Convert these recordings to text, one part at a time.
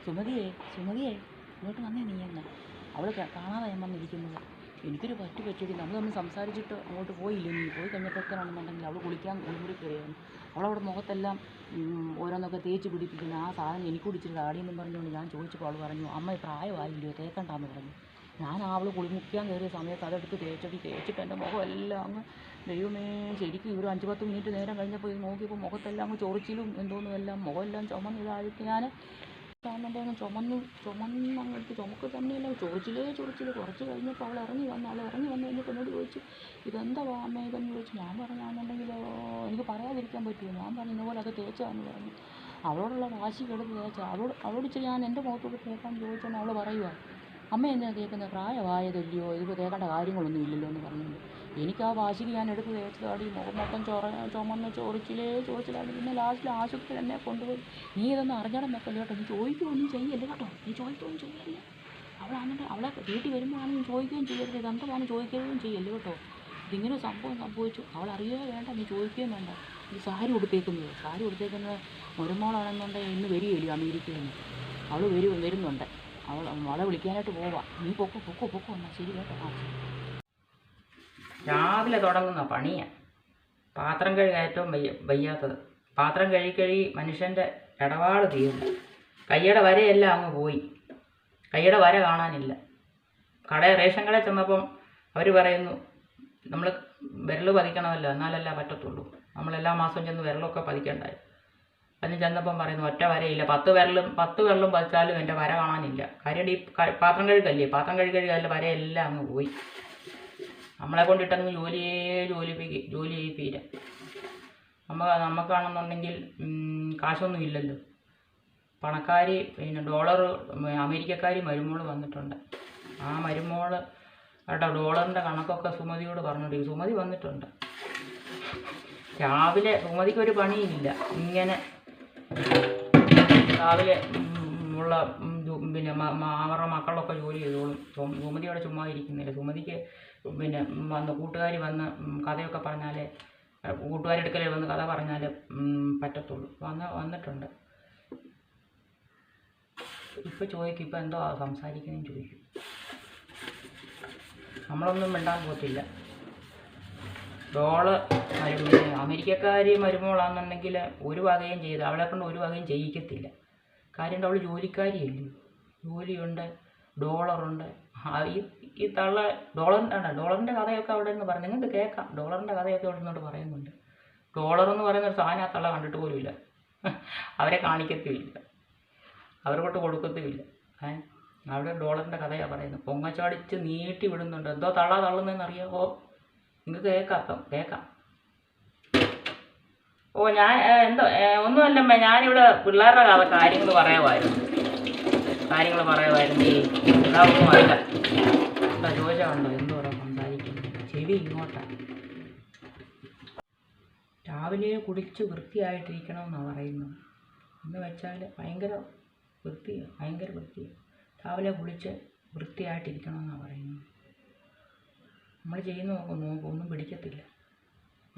സുമതിയേ സുമതിയേ ഇങ്ങോട്ട് വന്നേ നീ എന്ന് അവൾ കാണാതെ ഞാൻ വന്നിരിക്കുന്നത്. എനിക്കൊരു പറ്റുപറ്റി നമ്മൾ തമ്മിൽ സംസാരിച്ചിട്ട് അങ്ങോട്ട് പോയില്ല. നീ പോയി കഴിഞ്ഞപ്പോഴത്തേനാണെന്നുണ്ടെങ്കിൽ അവൾ കുളിക്കാൻ കുളിമുറി കയറിയാണ്. അവളവിടെ മുഖത്തെല്ലാം ഓരോന്നൊക്കെ തേച്ച് പിടിപ്പിക്കുന്ന ആ സാധനം എനിക്ക് കുടിച്ചിട്ട് താടിയെന്നും പറഞ്ഞുകൊണ്ട് ഞാൻ ചോദിച്ചപ്പോൾ അവൾ പറഞ്ഞു അമ്മ പ്രായമായില്ലയോ തേക്കണ്ടെന്ന് പറഞ്ഞു. ഞാൻ അവൾ കുളിമുക്കാൻ കയറിയ സമയത്ത് അതെടുത്ത് തേച്ചിട്ട് എൻ്റെ മുഖം എല്ലാം അങ്ങ് ദൈവമേ ശരിക്കും ഒരു 5-10 മിനിറ്റ് നേരം കഴിഞ്ഞപ്പോൾ ഇത് നോക്കിയപ്പോൾ മുഖത്തെല്ലാം അങ്ങ് ചൊറിച്ചിലും എന്തോന്നും എല്ലാം മുഖമെല്ലാം ചുമന്ന് ഇതായിട്ട് ഞാൻ കാണുന്നുണ്ടെങ്കിൽ ചുമന്നങ്ങോട്ട് ചുമക്ക് തന്നെയല്ല ചൊറിച്ചിൽ കുറച്ച് കഴിഞ്ഞപ്പോൾ അവൾ ഇറങ്ങി വന്ന് കഴിഞ്ഞപ്പോൾ എന്നോട് ചോദിച്ചു ഇതെന്താ അമ്മ ഇതെന്ന് ചോദിച്ചു. ഞാൻ പറഞ്ഞാണെന്നുണ്ടെങ്കിൽ എനിക്ക് പറയാതിരിക്കാൻ പറ്റുമോ. ഞാൻ പറഞ്ഞു ഇതുപോലെ അത് തേച്ചാന്ന് പറഞ്ഞു. അവളോടുള്ള വാശി കെടുത്ത് തേച്ചാൽ അവളോട് ഞാൻ എൻ്റെ മുഖത്തോട് തേക്കാൻ ചോദിച്ചോണ്ട് അവൾ പറയുക അമ്മ എന്തിനാ തേക്കുന്നത് പ്രായമായതല്ലയോ ഇതിപ്പോൾ തേക്കേണ്ട കാര്യങ്ങളൊന്നും ഇല്ലല്ലോ എന്ന് പറഞ്ഞുകൊണ്ട് എനിക്ക് ആ വാശിക്ക് ഞാൻ എടുത്ത് തേച്ചതാടി മുഖം മൊത്തം ചുമന്ന് ചോദിച്ചിലാടി. പിന്നെ ലാസ്റ്റിൽ ആശുപത്രി എന്നെ കൊണ്ടുപോയി. നീ ഇതൊന്നും അറിഞ്ഞാലും വെക്കല്ലോ കേട്ടോ. നീ ചോദിക്കുകയൊന്നും ചെയ്യല്ലേ കേട്ടോ. നീ ചോദിക്കുകയൊന്നും ചെയ്യല്ലേ. അവളെ വീട്ടിൽ വരുമ്പോഴാണ് നീ ചോദിക്കുകയും ചെയ്യരുത്. ഇതെന്താണ് ചോദിക്കുകയും ചെയ്യല്ലേ കേട്ടോ. ഇതിങ്ങനെ സംഭവിച്ചു. അവൾ അറിയുകയോ വേണ്ട നീ ചോദിക്കുകയും വേണ്ട. ഈ സാരി ഉടുത്തേക്കുന്നത് മരുമോളാണെന്നുണ്ടെങ്കിൽ ഇന്ന് വരികയില്ല അമേരിക്കയിൽ നിന്ന്. അവൾ വരുന്നുണ്ട്. അവളെ വിളിക്കാനായിട്ട് പോവാം. നീ പൊക്കോ എന്നാൽ ശരി കേട്ടോ. രാവിലെ തുടങ്ങുന്ന പണിയാണ് പാത്രം കഴുകാൻ ഏറ്റവും വയ്യാത്തത്. പാത്രം കഴുകി മനുഷ്യൻ്റെ ഇടപാട് തീരുന്നു. കയ്യുടെ വരയെല്ലാം അങ്ങ് പോയി. കയ്യുടെ വര കാണാനില്ല. റേഷൻ കടയിൽ ചെന്നപ്പം അവർ പറയുന്നു നമ്മൾ വിരൽ പതിക്കണമല്ലോ എന്നാലല്ല പറ്റത്തുള്ളൂ. നമ്മളെല്ലാ മാസവും ചെന്ന് വിരലൊക്കെ പതിക്കണ്ടായി. അതിന് ചെന്നപ്പം പറയുന്നു ഒറ്റ വരയില്ല. 10 വിരലും പതിച്ചാലും എൻ്റെ വര കാണാനില്ല. കാര്യം ഈ പാത്രം കഴുകല്ല വരയെല്ലാം അങ്ങ് പോയി. നമ്മളെ കൊണ്ടിട്ടങ്ങ് ജോലി ചെയ്യിപ്പില്ല. നമുക്കാണെന്നുണ്ടെങ്കിൽ കാശൊന്നും ഇല്ലല്ലോ. പണക്കാർ പിന്നെ ഡോളർ അമേരിക്കക്കാർ മരുമോൾ വന്നിട്ടുണ്ട്. ആ മരുമോള് കേട്ടോ ഡോളറിൻ്റെ കണക്കൊക്കെ സുമതിയോട് പറഞ്ഞിട്ടുണ്ട്. സുമതി വന്നിട്ടുണ്ട്. രാവിലെ സുമതിക്കൊരു പണിയില്ല. ഇങ്ങനെ രാവിലെ ഉള്ള പിന്നെ അവരുടെ മക്കളൊക്കെ ജോലി ചെയ്തോളും. സുമതി അവിടെ ചുമ്മാ ഇരിക്കുന്നില്ല. സുമതിക്ക് പിന്നെ കൂട്ടുകാർ വന്ന് കഥയൊക്കെ പറഞ്ഞാലേ കൂട്ടുകാരെടുക്കലേ വന്ന് കഥ പറഞ്ഞാൽ പറ്റത്തുള്ളൂ. വന്നിട്ടുണ്ട്. ഇപ്പം ചോദിക്കും ഇപ്പം എന്തോ സംസാരിക്കുന്നതെന്ന് ചോദിക്കും. നമ്മളൊന്നും മിണ്ടാൻ പോകത്തില്ല. അമേരിക്കക്കാർ മരുമോളാണെന്നുണ്ടെങ്കിൽ ഒരു വകയും അവളെ കൊണ്ട് ഒരു വകയും ചെയ്യിക്കത്തില്ല. കാര്യം അവൾ ജോലിക്കാരിയല്ലേ. ജോലിയുണ്ട്, ഡോളറുണ്ട്. ഈ തള്ള ഡോളറിൻ്റെ കഥയൊക്കെ അവിടെ നിന്ന് പറഞ്ഞു. നിങ്ങൾക്ക് കേൾക്കാം. ഡോളറിൻ്റെ കഥയൊക്കെ അവിടെ നിന്നോട് പറയുന്നുണ്ട്. ഡോളർ എന്ന് പറയുന്ന ഒരു സാധനം ആ തള്ള കണ്ടിട്ട് പോലുമില്ല. അവരെ കാണിക്കത്തുമില്ല, അവർക്കൊട്ട് കൊടുക്കത്തുമില്ല. അവിടെ ഡോളറിൻ്റെ കഥയാണ് പറയുന്നത്. പൊങ്ങച്ചാടിച്ച് നീട്ടി വിടുന്നുണ്ട്. എന്തോ തള്ളുന്നതെന്ന് അറിയാമോ? നിങ്ങൾക്ക് കേൾക്കാം. ഞാൻ എന്തോ ഒന്നുമല്ലമ്മ, ഞാനിവിടെ പിള്ളേരുടെ കാര്യങ്ങൾ പറയുമായിരുന്നു. ഇതാവൊന്നും അല്ല. ചോദിച്ചാണ്ടോ എന്തോടാ സംസാരിക്കുന്നത്. ചെവി ഇങ്ങോട്ടാണ്. രാവിലെ കുടിച്ച് വൃത്തിയായിട്ടിരിക്കണമെന്നാണ് പറയുന്നത്. എന്ന് വെച്ചാൽ ഭയങ്കര വൃത്തിയാണ്. രാവിലെ കുളിച്ച് വൃത്തിയായിട്ടിരിക്കണമെന്നാണ് പറയുന്നത്. നമ്മൾ ചെയ്യുന്ന നോക്കും ഒന്നും പിടിക്കത്തില്ല.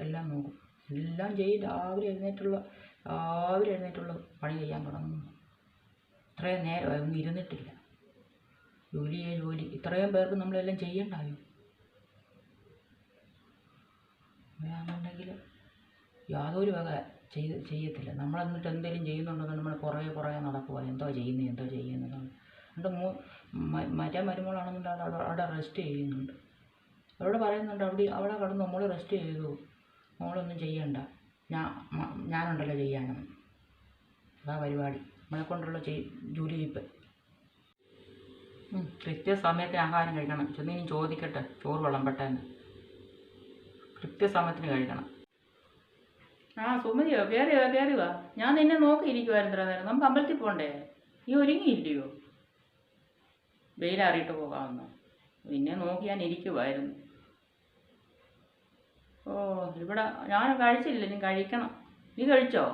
എല്ലാം നോക്കും, എല്ലാം ചെയ്യും. രാവിലെ എഴുന്നേറ്റുള്ള പണി ചെയ്യാൻ തുടങ്ങുന്നു. ഇത്രയും നേരം ഒന്നും ഇരുന്നിട്ടില്ല. ജോലി ഇത്രയും പേർക്ക് നമ്മളെല്ലാം ചെയ്യണ്ടായോ? അങ്ങനെയാണെന്നുണ്ടെങ്കിൽ യാതൊരു വക ചെയ്യത്തില്ല. നമ്മളെന്നിട്ട് എന്തെങ്കിലും ചെയ്യുന്നുണ്ടെങ്കിൽ നമ്മൾ പുറകെ നടക്കുക. എന്തോ ചെയ്യുന്നത് എന്നിട്ട് മറ്റേ മരുമോളാണെന്നുണ്ടെങ്കിൽ അവിടെ റെസ്റ്റ് ചെയ്യുന്നുണ്ട്. അവരോട് പറയുന്നുണ്ട് അവിടെ കടന്ന് നമ്മൾ റെസ്റ്റ് ചെയ്തു, മോളൊന്നും ചെയ്യണ്ട, ഞാനുണ്ടല്ലോ ചെയ്യാനും. അതാ പരിപാടി. നമ്മളെ കൊണ്ടുള്ള ജോലി ചെയ്യിപ്പ്. കൃത്യസമയത്തിന് ആഹാരം കഴിക്കണം. ചെന്ന് ഇനി ചോദിക്കട്ടെ ചോറ് വിളമ്പട്ടെന്ന്. കൃത്യസമയത്തിന് കഴിക്കണം. സുമതിയോ കയറി വാ. ഞാൻ നിന്നെ നോക്കിയിരിക്കുമായിരുന്നു ഇത്ര നേരം. നമുക്ക് അമ്പലത്തിൽ പോകണ്ടേ? നീ ഒരുങ്ങിയില്ലയോ? വെയിലാറിയിട്ട് പോകാമെന്നോ? നിന്നെ നോക്കി ഞാൻ ഇരിക്കുമായിരുന്നു. ഇവിടെ ഞാൻ കഴിച്ചില്ല. നീ കഴിക്കണം. നീ കഴിച്ചോ?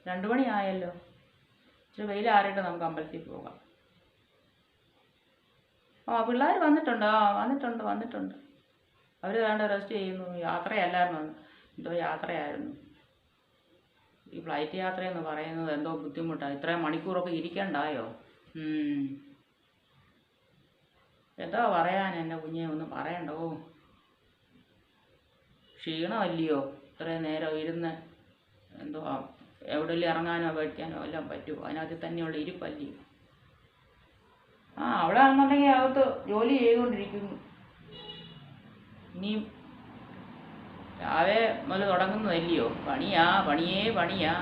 2 മണി ആയല്ലോ. ഇച്ചിരി വെയിലാറിയിട്ട് നമുക്ക് അമ്പലത്തിൽ പോകാം. പിള്ളേർ വന്നിട്ടുണ്ട്. വന്നിട്ടുണ്ട്. അവർ വേണ്ട റെസ്റ്റ് ചെയ്യുന്നു. യാത്രയല്ലായിരുന്നു, എന്തോ യാത്രയായിരുന്നു. ഈ ഫ്ലൈറ്റ് യാത്രയെന്ന് പറയുന്നത് എന്തോ ബുദ്ധിമുട്ടാണ്. ഇത്രയും മണിക്കൂറൊക്കെ ഇരിക്കണ്ടായോ? ഉം. എന്താ പറയാൻ എൻ്റെ കുഞ്ഞെ, ഒന്നും പറയണ്ടോ. ക്ഷീണമല്ലയോ ഇത്രയും നേരം ഇരുന്ന്. എന്തുവാ എവിടെയെങ്കിലും ഇറങ്ങാനോ പഠിക്കാനോ എല്ലാം പറ്റുമോ? അതിനകത്ത് തന്നെയുള്ള ഇരിപ്പല്ലയോ. അവിടെ ആണെന്നുണ്ടെങ്കിൽ അകത്ത് ജോലി ചെയ്തുകൊണ്ടിരിക്കുന്നു. ഇനിയും രാവിലെ മുതൽ തുടങ്ങുന്നതല്ലയോ. പണിയാ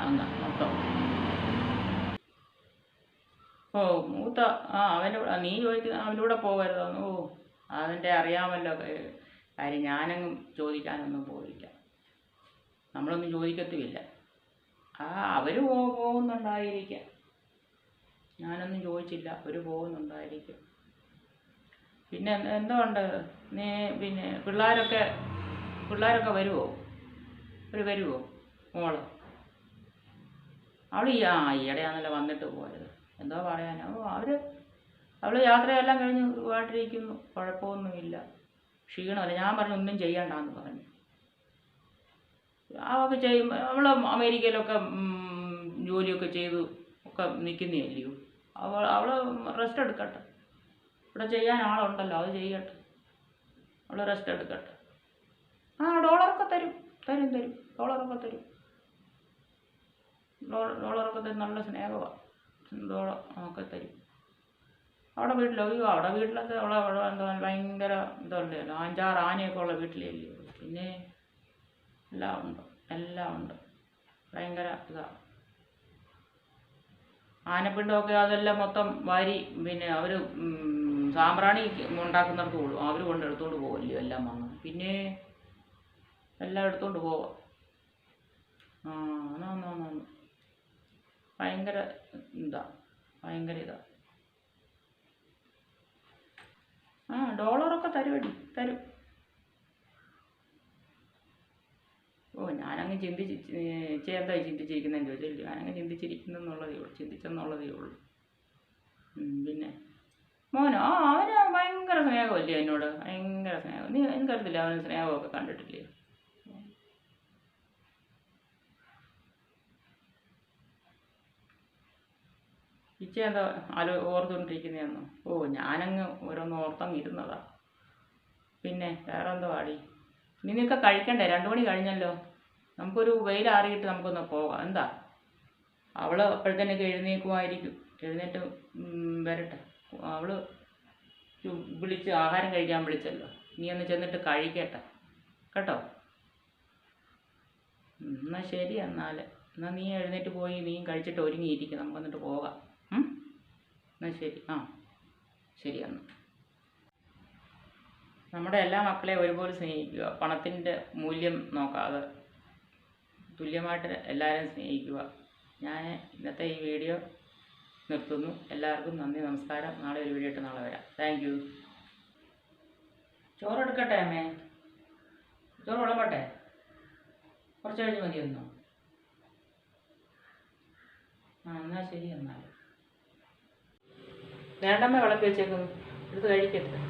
അങ്ങ് മൊത്തം. മൂത്ത അവൻ്റെ നീ ചോദിക്കുന്ന അവൻ്റെ കൂടെ പോകരുതോ? അവൻ്റെ അറിയാമല്ലോ കാര്യം. ഞാനങ്ങും ചോദിക്കാനൊന്നും പോയില്ല, നമ്മളൊന്നും ചോദിക്കത്തുമില്ല. അവർ പോകുന്നുണ്ടായിരിക്കാം, ഞാനൊന്നും ചോദിച്ചില്ല. അവർ പോകുന്നുണ്ടായിരിക്കും. പിന്നെ എന്തുകൊണ്ട് നീ പിന്നെ പിള്ളേരൊക്കെ വരുമോ? വരുമോ മോള്? അവൾ ഈയിടെയാണല്ലോ വന്നിട്ട് പോയത്. എന്തോ പറയാനോ. അവൾ യാത്രയെല്ലാം കഴിഞ്ഞ് സുഖമായിട്ടിരിക്കുന്നു, കുഴപ്പമൊന്നുമില്ല, ക്ഷീണമല്ല. ഞാൻ പറഞ്ഞു ഒന്നും ചെയ്യണ്ടെന്ന് പറഞ്ഞു. അവൾക്ക് ചെയ്യുമ്പോൾ അവൾ അമേരിക്കയിലൊക്കെ ജോലിയൊക്കെ ചെയ്ത് ഒക്കെ നിൽക്കുന്നതല്ലയോ. അവൾ റെസ്റ്റ് എടുക്കട്ടെ. ഇവിടെ ചെയ്യാൻ ആളുണ്ടല്ലോ, അത് ചെയ്യട്ടെ. അവൾ റെസ്റ്റ് എടുക്കട്ടെ. ഡോളറൊക്കെ തരും. ഡോളറൊക്കെ തരും. നല്ല സ്നേഹമാണ്. ഒക്കെ തരും. അവിടെ വീട്ടിലൊക്കെ അവിടെ എന്താ ഭയങ്കര ഇതല്ലേ, 5-6 ആനയൊക്കെ ഉള്ള വീട്ടിലല്ലേ. പിന്നെ എല്ലാം ഉണ്ട്. ഭയങ്കര ഇതാണ്. ആനപ്പിണ്ടമൊക്കെ അതെല്ലാം മൊത്തം വാരി പിന്നെ അവർ സാമ്പ്രാണി ഉണ്ടാക്കുന്നിടത്ത് കൊള്ളും. അവർ കൊണ്ട് എടുത്തുകൊണ്ട് പോകല്ലോ എല്ലാം വന്ന്. പിന്നെ എല്ലാം എടുത്തുകൊണ്ട് പോവാം. ഭയങ്കര ഇതാ. ഡോളറൊക്കെ തരും. ഞാനങ്ങ് എന്തായി ചിന്തിച്ചിരിക്കുന്നതെന്ന് ചോദിച്ചില്ല. ഞാനങ്ങ് ചിന്തിച്ചെന്നുള്ളതേ ഉള്ളൂ. പിന്നെ മോനോ അവന് ഭയങ്കര സ്നേഹമല്ലേ എന്നോട്, ഭയങ്കര സ്നേഹം. എനിക്കറിയത്തില്ല, അവന് സ്നേഹമൊക്കെ കണ്ടിട്ടില്ലേ. ഇച്ച എന്താ ഓർത്തുകൊണ്ടിരിക്കുന്നതെന്നോ? ഞാനങ്ങ് ഓരോന്ന് ഓർത്തങ്ങ് ഇരുന്നതാ. പിന്നെ വേറെ എന്തോ ആടി. നിനക്ക് കഴിക്കണ്ടേ? 2 മണി കഴിഞ്ഞല്ലോ. നമുക്കൊരു വെയിലാറിയിട്ട് നമുക്കൊന്ന് പോകാം. എന്താ? അവൾ അപ്പോഴത്തേനൊക്കെ എഴുന്നേൽക്കുമായിരിക്കും. എഴുന്നേറ്റ് വരട്ടെ. അവൾ ആഹാരം കഴിക്കാൻ വിളിച്ചല്ലോ. നീ ഒന്ന് ചെന്നിട്ട് കഴിക്കട്ടെ കേട്ടോ. എന്നാൽ ശരി. എന്നാൽ നീ എഴുന്നേറ്റ് പോയി നീയും കഴിച്ചിട്ട് ഒരുങ്ങിയിരിക്കും. നമുക്ക് എന്നിട്ട് പോകാം. എന്നാൽ ശരി. ശരി. എന്നാൽ നമ്മുടെ എല്ലാ മക്കളെയും ഒരുപോലെ സ്നേഹിക്കുക. പണത്തിൻ്റെ മൂല്യം നോക്കാതെ തുല്യമായിട്ട് എല്ലാവരെയും സ്നേഹിക്കുക. ഞാൻ ഇന്നത്തെ ഈ വീഡിയോ നിർത്തുന്നു. എല്ലാവർക്കും നന്ദി, നമസ്കാരം. നാളെ ഒരു വീഡിയോ ഇട്ട് നാളെ വരാം. Thank you. ചോറ് എടുക്കട്ടെ അമ്മേ? ചോറ് വിളമ്പട്ടെ? കുറച്ച് കഴിഞ്ഞ് മതിയൊന്നോ? എന്നാൽ ശരി. എന്നാൽ വേണ്ടമ്മ വിളമ്പി വെച്ചേക്കുന്നു. എടുത്ത് കഴിക്കട്ടെ.